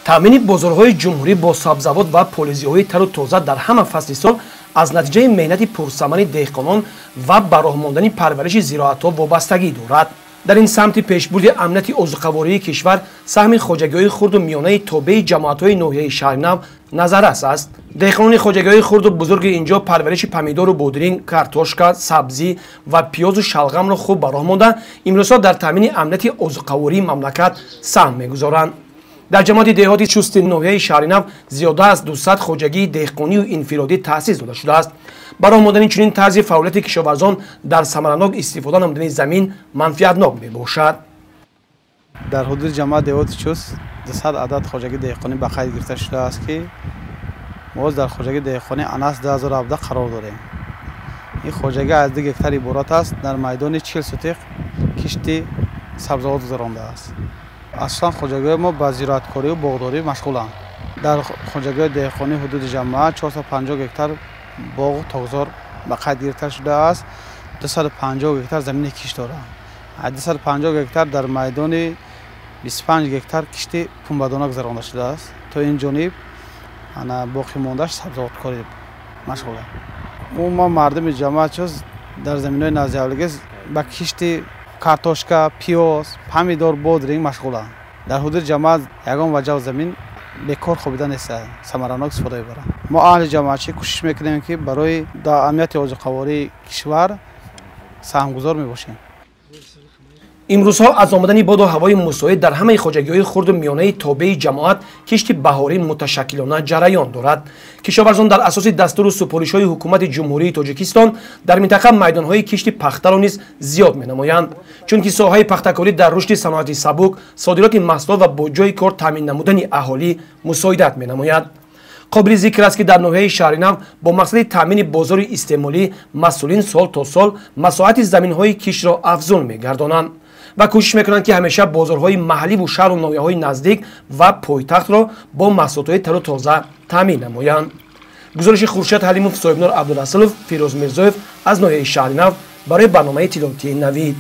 таъмини бозорҳои ҷумҳурӣ бо сабзавот ва полизиҳои тару тоза дар ҳама фасли сол аз натиҷаи меҳнати пурсамани деҳқонон ва ба роҳ мондани парвариши зироатҳо вобастагӣ дорад. дар ин самти пешбурди амнияти озуқавории кишвар саҳми хоҷагиҳои хурду миёнаи тобеи ҷамоатҳои ноҳияи шаҳринав назаррас аст. деҳқонони хоҷагиҳои хурду бузурги инҷо парвариши помидору бодиринг, картошка, сабзӣ ва пиёзу шалғамро хуб ба роҳ монда, имрӯзҳо дар таъмини амнияти озуқавории мамлакат саҳм мегузоранд. дар ҷамоати деҳоти чусти ноҳияи шаҳринав зиёда аз 200 хоҷагии деҳқонию инфиродӣ таъсис дода шудааст. ба роҳ мондани чунин тарзи фаъолияти кишоварзон дар самаранок истифода намудани замин манфиатнок мебошад. дар ҳудуди ҷамоати деҳоти чуст 200 адад хоҷагии деҳқонӣ ба қайд гирифта шудааст ки мо дар хоҷагии деҳқонӣ анас 2017 қарор дорем. ин хоҷагӣ аз 2 гектар иборат аст. дар майдони 40 сутиқ кишти сабзавот гузарондааст. асосан хоҷагиҳои мо ба зироаткорию боғдорӣ машғуланд. дар хоҷагиҳои деҳқонӣ ҳудуди ҷамъа 450 гектар боғу тогзор ба қайд гирифта шудааст. 250 гектар замини кишт доранд. 250 гектар дар майдони 25 гектар кишти пунбадона гузаронда шудааст. то ин ҷониб боқӣ мондааш сабзавоткорӣ машғуланд. умуман мардуми ҷамъа чуз дар заминҳои назявлигӣ ба кишти картошка, пиёз, помидор, бодиринг машғуланд. дар ҳудуди ҷамъа ягон ваҷҳу замин бекор хобида нест, самаранок истифода мебаранд. мо аҳли ҷамъачӣ кӯшиш мекунем ки барои амнияти озуқавории кишвар саҳмгузор мебошем. имрӯзҳо аз омадани боду ҳавои мусоид дар ҳамаи хоҷагиҳои хурду миёнаи тобеи ҷамоат кишти баҳорӣ муташаккилона ҷараён дорад. кишоварзон дар асоси дастуру супоришҳои ҳукумати ҷумҳурии тоҷикистон дар минтақа майдонҳои кишти пахтаро низ зиёд менамоянд, чунки соҳаи пахтакорӣ дар рушди саноати сабук, содироти маҳсулот ва бо ҷойи кор таъмин намудани аҳолӣ мусоидат менамояд. қобили зикр аст ки дар ноҳияи шаҳринав бо мақсади таъмини бозори истеъмолӣ масъулин сол то сол масоҳати заминҳои киштро афзун мегардонанд ва кӯшиш мекунанд ки ҳамеша бозорҳои маҳалливу шаҳру ноҳияҳои наздик ва пойтахтро бо маҳсулотҳои тару тоза таъмин намоянд. гузориши хуршед ҳалимов, соҳибнур абдурасулов, фирӯз мирзоев аз ноҳияи шаҳринав барои барномаи тиловатии Навид.